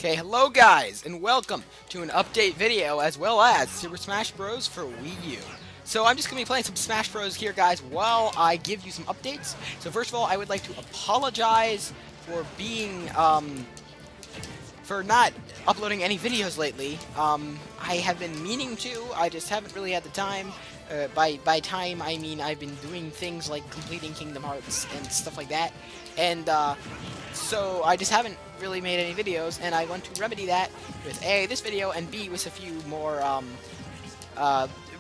Okay, hello guys, and welcome to an update video as well as Super Smash Bros. For Wii U. So I'm just going to be playing some Smash Bros. Here, guys, while I give you some updates. So first of all, I would like to apologize for for not uploading any videos lately. I have been meaning to, I just haven't really had the time. By time, I mean I've been doing things like completing Kingdom Hearts and stuff like that. And, so I just haven't really made any videos, and I want to remedy that with A, this video, and B, with a few more,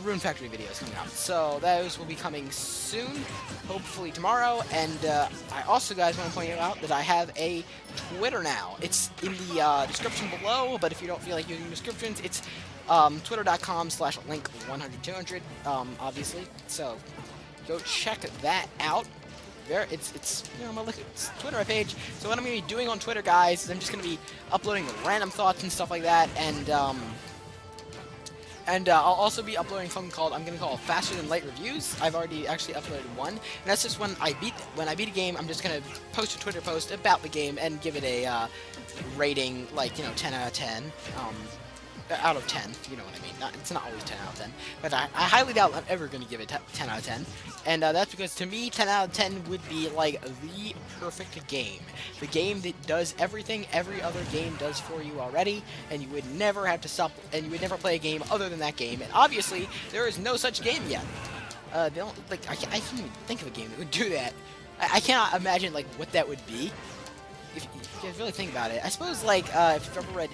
Rune Factory videos coming out. So those will be coming soon, hopefully tomorrow, and, I also, guys, want to point out that I have a Twitter now. It's in the, description below, but if you don't feel like using descriptions, it's, twitter.com/link100200, obviously. So, go check that out. There, it's you know, my Twitter page. So what I'm going to be doing on Twitter, guys, is I'm just going to be uploading random thoughts and stuff like that, and I'll also be uploading something called, I'm going to call Faster Than Light Reviews. I've already actually uploaded one, and that's just when I beat a game, I'm just going to post a Twitter post about the game and give it a rating, like, you know, 10 out of 10. Out of 10, you know what I mean. It's not always 10 out of 10, but I highly doubt I'm ever going to give it 10 out of 10, and that's because to me 10 out of 10 would be like the perfect game. The game that does everything every other game does for you already, and you would never have to stop, and you would never play a game other than that game, and obviously there is no such game yet. I can't even think of a game that would do that. I cannot imagine like what that would be. If you really think about it, I suppose like if you've ever read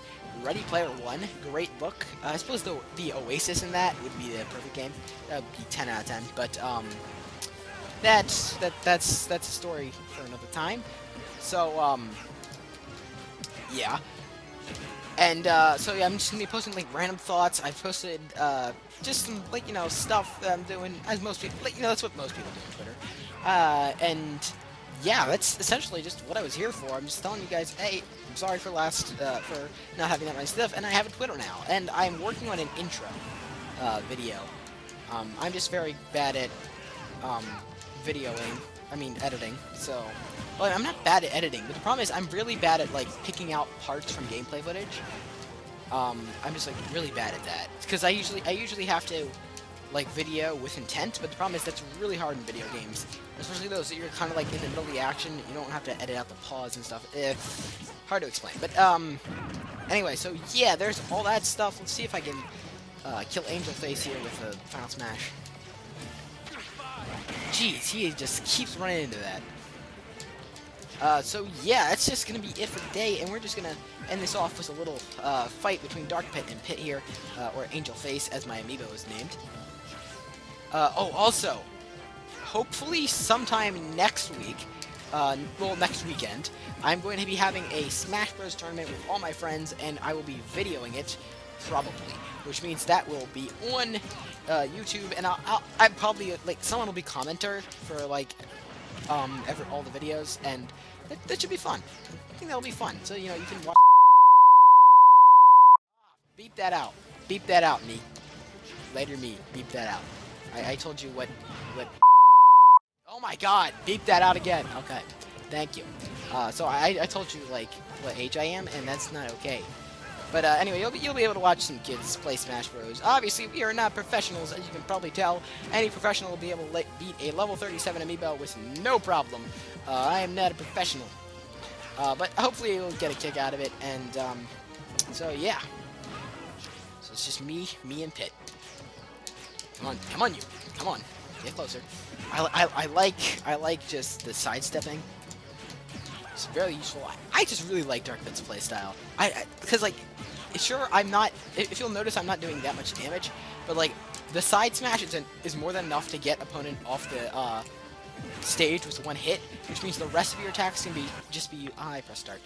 Ready Player One, great book. I suppose the Oasis in that would be the perfect game. That would be 10 out of 10. But that's a story for another time. So yeah. And so yeah, I'm just gonna be posting like random thoughts. I've posted just some like, you know, stuff that I'm doing, as most people, like, you know, that's what most people do on Twitter. And yeah, that's essentially just what I was here for. I'm just telling you guys, hey, I'm sorry for for not having that nice stuff, and I have a Twitter now, and I'm working on an intro video. I'm just very bad at editing. So, well, I'm not bad at editing, but the problem is I'm really bad at like picking out parts from gameplay footage. I'm just like really bad at that because I usually have to like video with intent, but the problem is that's really hard in video games, especially those that you're kind of like in the middle of the action. You don't have to edit out the pause and stuff. Hard to explain, but anyway, so yeah, there's all that stuff. Let's see if I can kill Angel Face here with a Final Smash. Jeez, he just keeps running into that. So yeah, that's just gonna be it for the day, and we're just gonna end this off with a little fight between Dark Pit and Pit here, or Angel Face, as my amiibo is named. Oh, also, hopefully sometime next week, well, next weekend, I'm going to be having a Smash Bros. Tournament with all my friends, and I will be videoing it, probably, which means that will be on YouTube, and I probably, like, someone will be commenter for, like, all the videos, and that should be fun. I think that'll be fun, so, you know, you can watch. Beep that out. Beep that out, me. Later, me. Beep that out. I told you what... Oh my god! Beep that out again! Okay. Thank you. So I told you, like, what age I am, and that's not okay. But anyway, you'll be able to watch some kids play Smash Bros. Obviously, we are not professionals, as you can probably tell. Any professional will be able to beat a level 37 amiibo with no problem. I am not a professional. But hopefully you'll get a kick out of it, and, so yeah. So it's just me and Pit. Come on, you. Come on. Get closer. I like just the sidestepping. It's very useful. I just really like Dark Pit's playstyle. Because, like, sure, if you'll notice, I'm not doing that much damage, but, like, the side smash is more than enough to get opponent off the, stage with one hit, which means the rest of your attacks can I press start.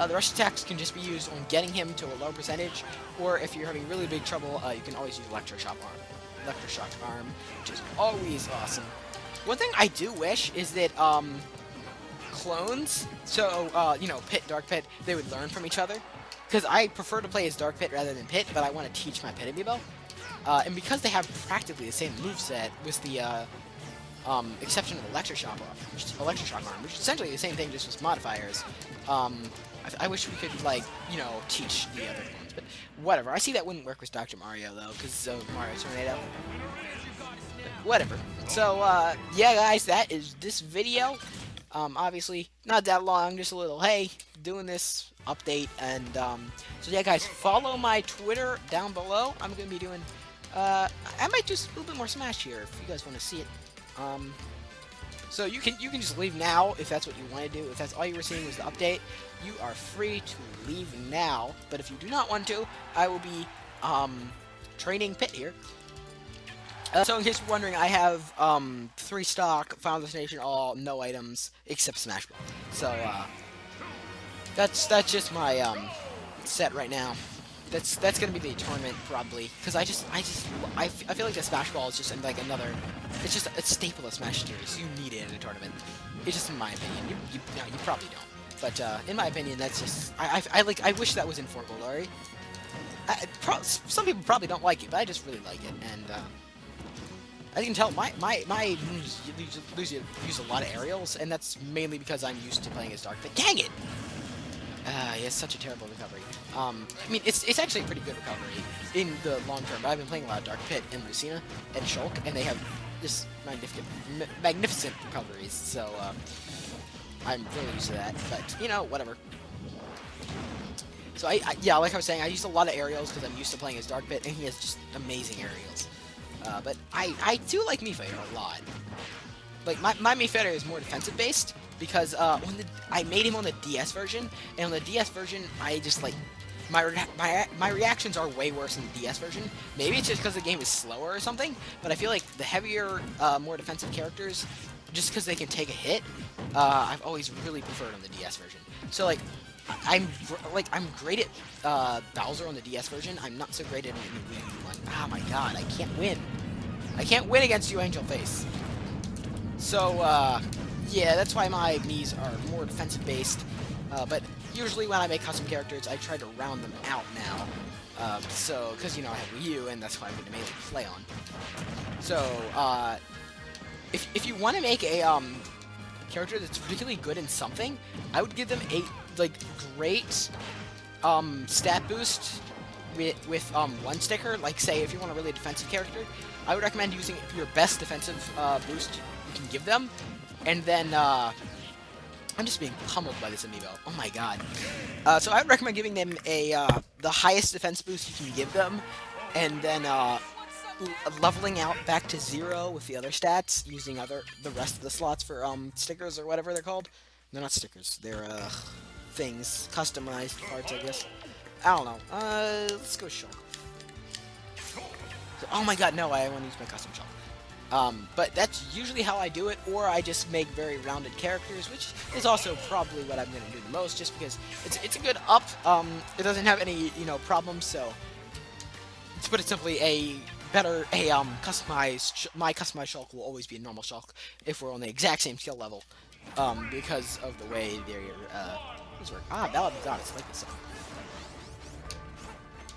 The rest of the attacks can just be used on getting him to a low percentage, or if you're having really big trouble, you can always use Electroshock Arm, which is always awesome. One thing I do wish is that, clones, so, you know, Dark Pit, they would learn from each other, because I prefer to play as Dark Pit rather than Pit, but I want to teach my Pit amiibo, and because they have practically the same moveset with the, exception of Electroshock Arm, which is essentially the same thing, just with modifiers, I wish we could, like, you know, teach the other ones, but whatever. I see that wouldn't work with Dr. Mario, though, because of Mario Tornado. But whatever. So, yeah, guys, that is this video. Obviously, not that long, just a little, hey, doing this update, and, so yeah, guys, follow my Twitter down below. I'm gonna be doing, I might do a little bit more Smash here, if you guys want to see it. So you can just leave now if that's what you want to do. If that's all you were seeing was the update, you are free to leave now. But if you do not want to, I will be training Pit here. So in case you're wondering, I have 3 stock, Final Destination all, no items except Smash Ball. So that's just my set right now. That's gonna be the tournament probably, because I feel like the Smash Ball is just like another. It's just a staple of Smash series. You need it in a tournament. It's just in my opinion. You probably don't. But in my opinion, that's just I wish that was in 4 Glory. Some people probably don't like it, but I just really like it. And as you can tell, my moves use a lot of aerials, and that's mainly because I'm used to playing as Dark. But dang it! It's such a terrible recovery. I mean, it's actually a pretty good recovery in the long term. But I've been playing a lot of Dark Pit and Lucina and Shulk, and they have just magnificent recoveries. So I'm really used to that. But you know, whatever. So yeah, like I was saying, I use a lot of aerials because I'm used to playing as Dark Pit, and he has just amazing aerials. But I do like Mii Fighter a lot. Like my Mii Fighter is more defensive based. Because I made him on the DS version, and on the DS version, I just like my reactions are way worse in the DS version. Maybe it's just because the game is slower or something, but I feel like the heavier, more defensive characters, just because they can take a hit, I've always really preferred on the DS version. So like I'm great at Bowser on the DS version. I'm not so great at the Wii U one. Oh my god, I can't win. I can't win against you, Angel Face. So yeah, that's why my Miis are more defensive-based, but usually when I make custom characters, I try to round them out now, so, because, you know, I have Wii U, and that's what I'm going to mainly play on. So, if you want to make a, character that's particularly good in something, I would give them a, like, great, stat boost with one sticker. Like, say, if you want a really defensive character, I would recommend using your best defensive, boost you can give them. And then, I'm just being pummeled by this amiibo. Oh my god. So I would recommend giving them the highest defense boost you can give them, and then, leveling out back to 0 with the other stats, using the rest of the slots for, stickers or whatever they're called. They're not stickers, they're, things. Customized parts, I guess. I don't know. Let's go Shulk. So, oh my god, no, I want to use my custom Shulk. But that's usually how I do it, or I just make very rounded characters, which is also probably what I'm going to do the most, just because it's a good up. It doesn't have any, you know, problems, so to put it simply, customized, my customized Shulk will always be a normal Shulk if we're on the exact same skill level, because of the way these work. Ballad of Goddess, I like this song.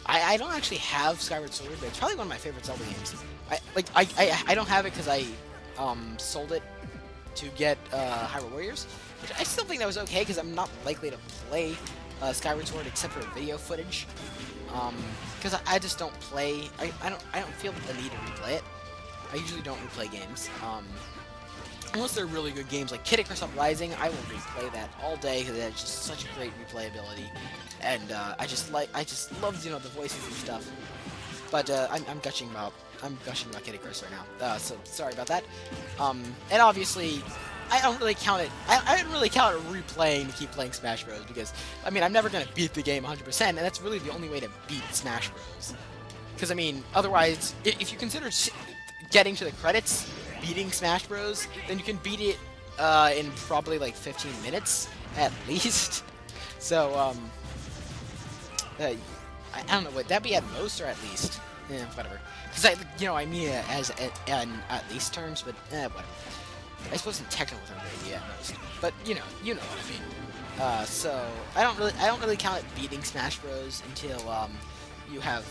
I don't actually have Skyward Sword, but it's probably one of my favorite Zelda games. I don't have it because I sold it to get Hyrule Warriors, which I still think that was okay because I'm not likely to play Skyward Sword except for video footage. Because I just don't play. I don't feel the need to replay it. I usually don't replay games. Unless they're really good games like Kid Icarus Uprising, I will replay that all day because it has just such a great replayability, and I just love, you know, the voices and stuff. But I'm gushing about Kid Icarus right now, so sorry about that. And obviously, I don't really count it. I didn't really count it replaying to keep playing Smash Bros. Because I mean I'm never gonna beat the game 100%, and that's really the only way to beat Smash Bros. Because I mean, otherwise, if you consider getting to the credits, beating Smash Bros, then you can beat it in probably like 15 minutes at least. So I don't know, would that be at most or at least? Yeah, whatever. Because I mean it as at least terms, but whatever. I suppose in technical terms maybe at most. But you know what I mean. So I don't really count it beating Smash Bros until you have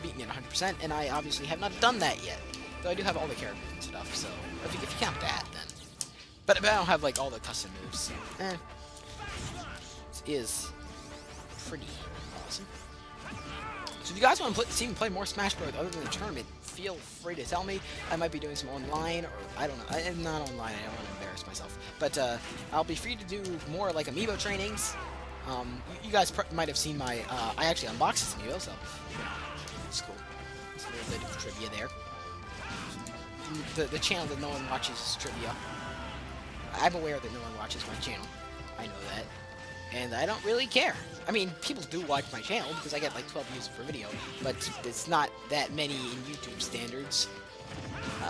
beaten it 100%, and I obviously have not done that yet. Though I do have all the characters and stuff, so if you count that, then. But I don't have like all the custom moves. So, it is pretty awesome. So if you guys want to see me play more Smash Bros. Other than the tournament, feel free to tell me. I might be doing some online, or I don't know. I'm not online. I don't want to embarrass myself. But I'll be free to do more like amiibo trainings. You guys might have seen my. I actually unboxed this amiibo, so it's cool. It's a little bit of trivia there. The channel that no one watches is trivia. I'm aware that no one watches my channel. I know that. And I don't really care. I mean, people do watch my channel because I get like 12 views per video, but it's not that many in YouTube standards.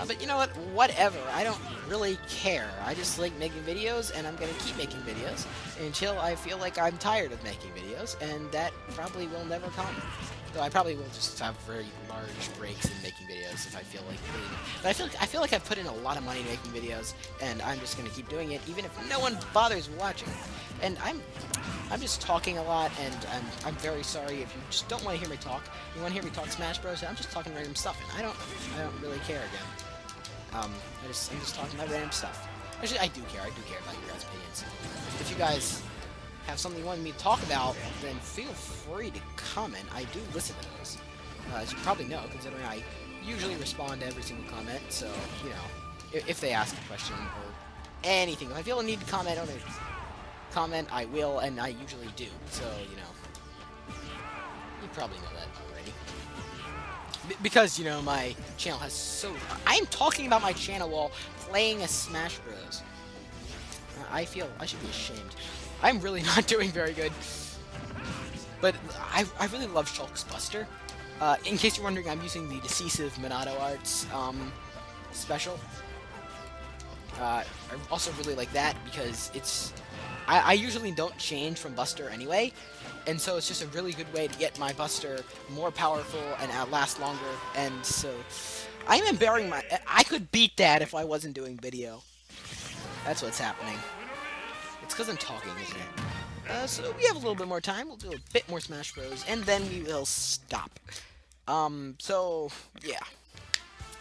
But you know what? Whatever. I don't really care. I just like making videos, and I'm going to keep making videos until I feel like I'm tired of making videos, and that probably will never come. Though I probably will just have very large breaks in making videos if I feel like doing it. But I feel like I've put in a lot of money making videos, and I'm just going to keep doing it, even if no one bothers watching. And I'm just talking a lot, and I'm very sorry if you just don't want to hear me talk. You want to hear me talk Smash Bros. I'm just talking random stuff, and I don't really care again. I'm just talking about random stuff. Actually, I do care. I do care about your guys' opinions. If you guys have something you want me to talk about, then feel free to comment. I do listen to those, as you probably know, considering I usually respond to every single comment. So you know, if they ask a question or anything, if I feel a need to comment on it. Comment, I will, and I usually do. So, you know, you probably know that already. Because, you know, my channel has so... I'm talking about my channel while playing a Smash Bros. I feel I should be ashamed. I'm really not doing very good. But I really love Shulk's Buster. In case you're wondering, I'm using the Decisive Minato Arts special. I also really like that because it's... I usually don't change from Buster anyway, and so it's just a really good way to get my Buster more powerful and last longer, and so I'm embarrassing my... I could beat that if I wasn't doing video. That's what's happening. It's because I'm talking, isn't it? So we have a little bit more time. We'll do a bit more Smash Bros, and then we will stop. So, yeah.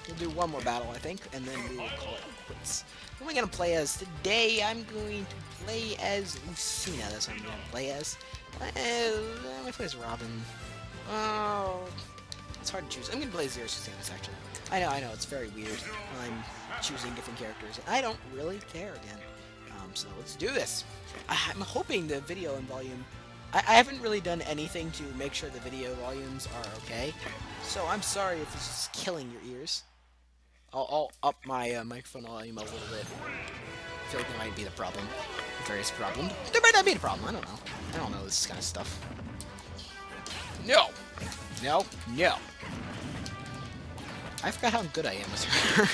We'll do one more battle, I think, and then we will call it quits. Who am I going to play as? Today, I'm going to play as Lucina. That's what I'm going to play as. I'm going to play as Robin. Oh, it's hard to choose. I'm going to play Zero Sustainers, actually. I know, it's very weird. I'm choosing different characters. I don't really care again. So let's do this. I'm hoping the video and volume... I haven't really done anything to make sure the video volumes are okay. So I'm sorry if this is killing your ears. I'll up my microphone volume a little bit. I feel like that might be the problem. Various problems. There might not be a problem. I don't know. I don't know this kind of stuff. No. No. No. I forgot how good I am with her.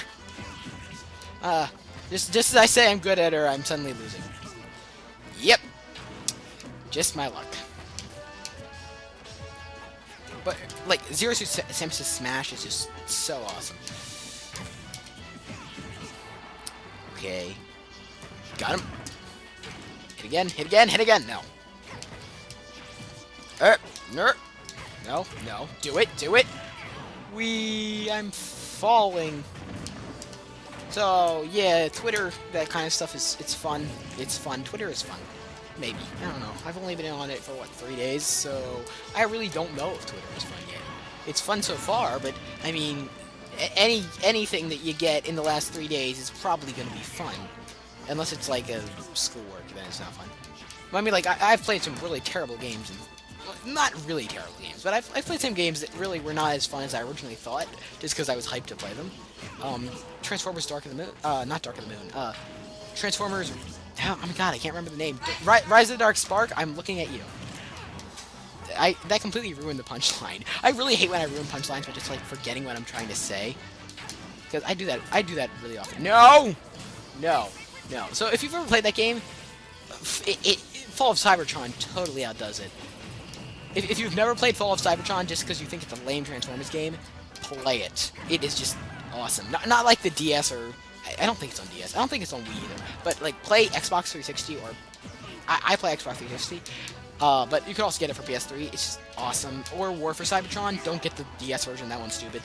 Just as I say I'm good at her, I'm suddenly losing. Yep. Just my luck. But, like, Zero Suit Samus's Smash is just so awesome. Okay. Got him. Hit again, hit again, hit again. No. No. No, no. Do it, do it. I'm falling. So, yeah, Twitter, that kind of stuff it's fun. It's fun. Twitter is fun. Maybe. I don't know. I've only been on it for, what, 3 days, so I really don't know if Twitter is fun yet. It's fun so far, but, I mean, anything that you get in the last 3 days is probably going to be fun. Unless it's, like, a schoolwork, then it's not fun. I mean, like, I've played some really terrible games, and, well, not really terrible games, but I've played some games that really were not as fun as I originally thought, just because I was hyped to play them. Transformers Dark of the Moon, not Dark of the Moon, Transformers... Oh my god, I can't remember the name. Rise of the Dark Spark, I'm looking at you. That completely ruined the punchline. I really hate when I ruin punchlines by just, like, forgetting what I'm trying to say. Because I do that really often. No! No. No. So if you've ever played that game, Fall of Cybertron totally outdoes it. If you've never played Fall of Cybertron just because you think it's a lame Transformers game, play it. It is just awesome. Not like the DS or... I don't think it's on DS. I don't think it's on Wii either. But, like, play Xbox 360 or... I play Xbox 360. But you can also get it for PS3. It's just awesome. Or War for Cybertron. Don't get the DS version. That one's stupid.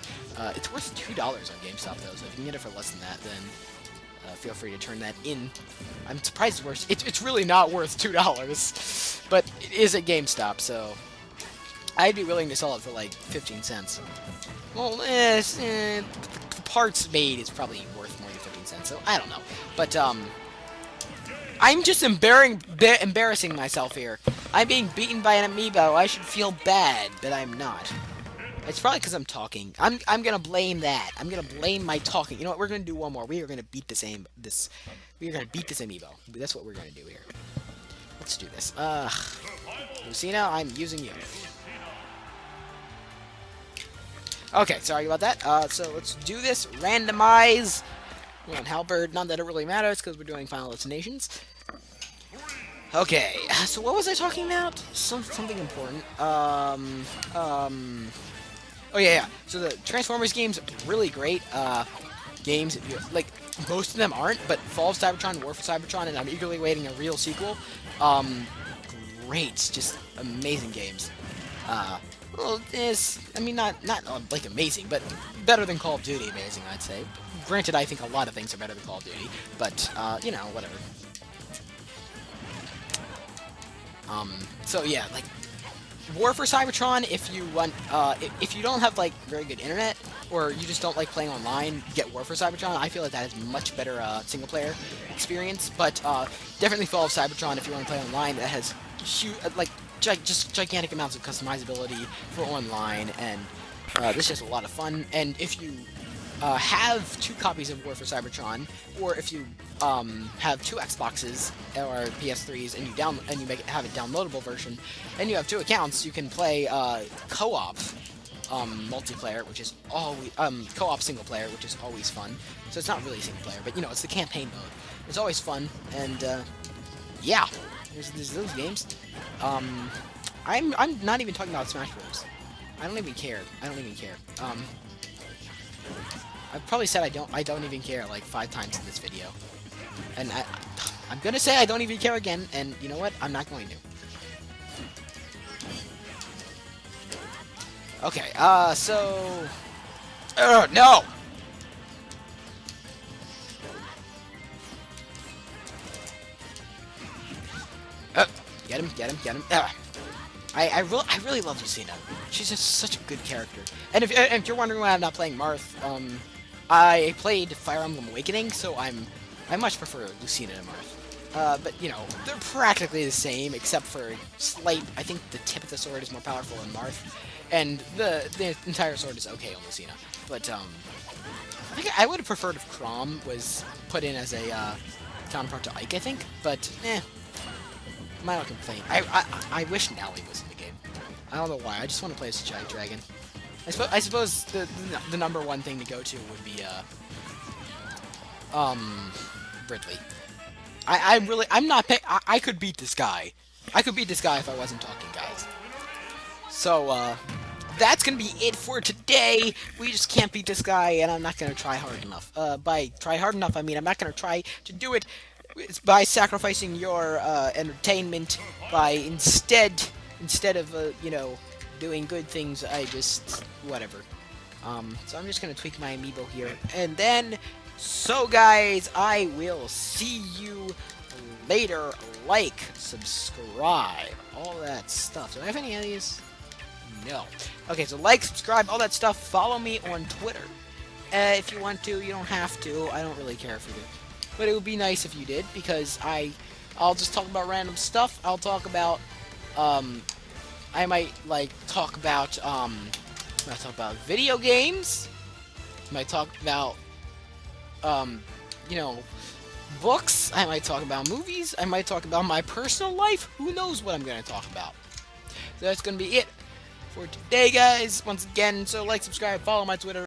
It's worth $2 on GameStop, though. So if you can get it for less than that, then feel free to turn that in. I'm surprised it's worth. It's really not worth $2, but it is at GameStop, so I'd be willing to sell it for like 15 cents. Well, the parts made is probably worth more than 15 cents, so I don't know. But I'm just embarrassing myself here. I'm being beaten by an amiibo. I should feel bad, but I'm not. It's probably because I'm talking. I'm gonna blame that. I'm gonna blame my talking. You know what? We're gonna do one more. We are gonna beat We are gonna beat this amiibo. That's what we're gonna do here. Let's do this. Lucina, I'm using you. Okay, sorry about that. So let's do this. Randomize. We're on Halberd. Not that it really matters because we're doing Final Destinations. Okay, so what was I talking about? Something important. Oh yeah. So the Transformers games, really great games. Like most of them aren't, but Fall of Cybertron, War for Cybertron, and I'm eagerly waiting a real sequel. Great, just amazing games. Well, I mean, not like amazing, but better than Call of Duty. Amazing, I'd say. Granted, I think a lot of things are better than Call of Duty, but you know, whatever. So yeah, like War for Cybertron. If you want, if you don't have like very good internet, or you just don't like playing online, get War for Cybertron. I feel like that is much better single player experience. But definitely Fall of Cybertron if you want to play online. That has huge, like just gigantic amounts of customizability for online, and this is a lot of fun. And if you have 2 copies of War for Cybertron, or if you have 2 Xboxes or PS3s and you have a downloadable version, and you have 2 accounts, you can play co-op multiplayer, which is always co-op single player, which is always fun. So it's not really single player, but you know, it's the campaign mode. It's always fun, and yeah, there's those games. I'm not even talking about Smash Bros. I don't even care. I've probably said I don't even care like 5 times in this video. And I'm gonna say I don't even care again, and you know what? I'm not going to. Okay, so... no! Get him. I really love Lucina. She's just such a good character. And if you're wondering why I'm not playing Marth, I played Fire Emblem Awakening, so I much prefer Lucina to Marth. But you know, they're practically the same, except for slight. I think the tip of the sword is more powerful in Marth, and the entire sword is okay on Lucina. But I think I would have preferred if Chrom was put in as a counterpart to Ike. I think, but I'm not complain. I wish Nelly was in the game. I don't know why. I just want to play as a giant dragon. I suppose the number one thing to go to would be Ridley. I could beat this guy. I could beat this guy if I wasn't talking, guys. So that's gonna be it for today. We just can't beat this guy, and I'm not gonna try hard enough. By try hard enough, I mean I'm not gonna try to do it by sacrificing your entertainment. By instead of you know, doing good things, I just whatever. So I'm just gonna tweak my amiibo here, and then so guys, I will see you later. Like, subscribe, all that stuff. Do I have any of these? No. Okay, so like, subscribe, all that stuff. Follow me on Twitter. If you want to, you don't have to. I don't really care if you do. But it would be nice if you did, because I'll just talk about random stuff. I'll talk about, I might, like, talk about video games. I might talk about, you know, books. I might talk about movies. I might talk about my personal life. Who knows what I'm going to talk about. So that's going to be it for today, guys. Once again, so like, subscribe, follow my Twitter.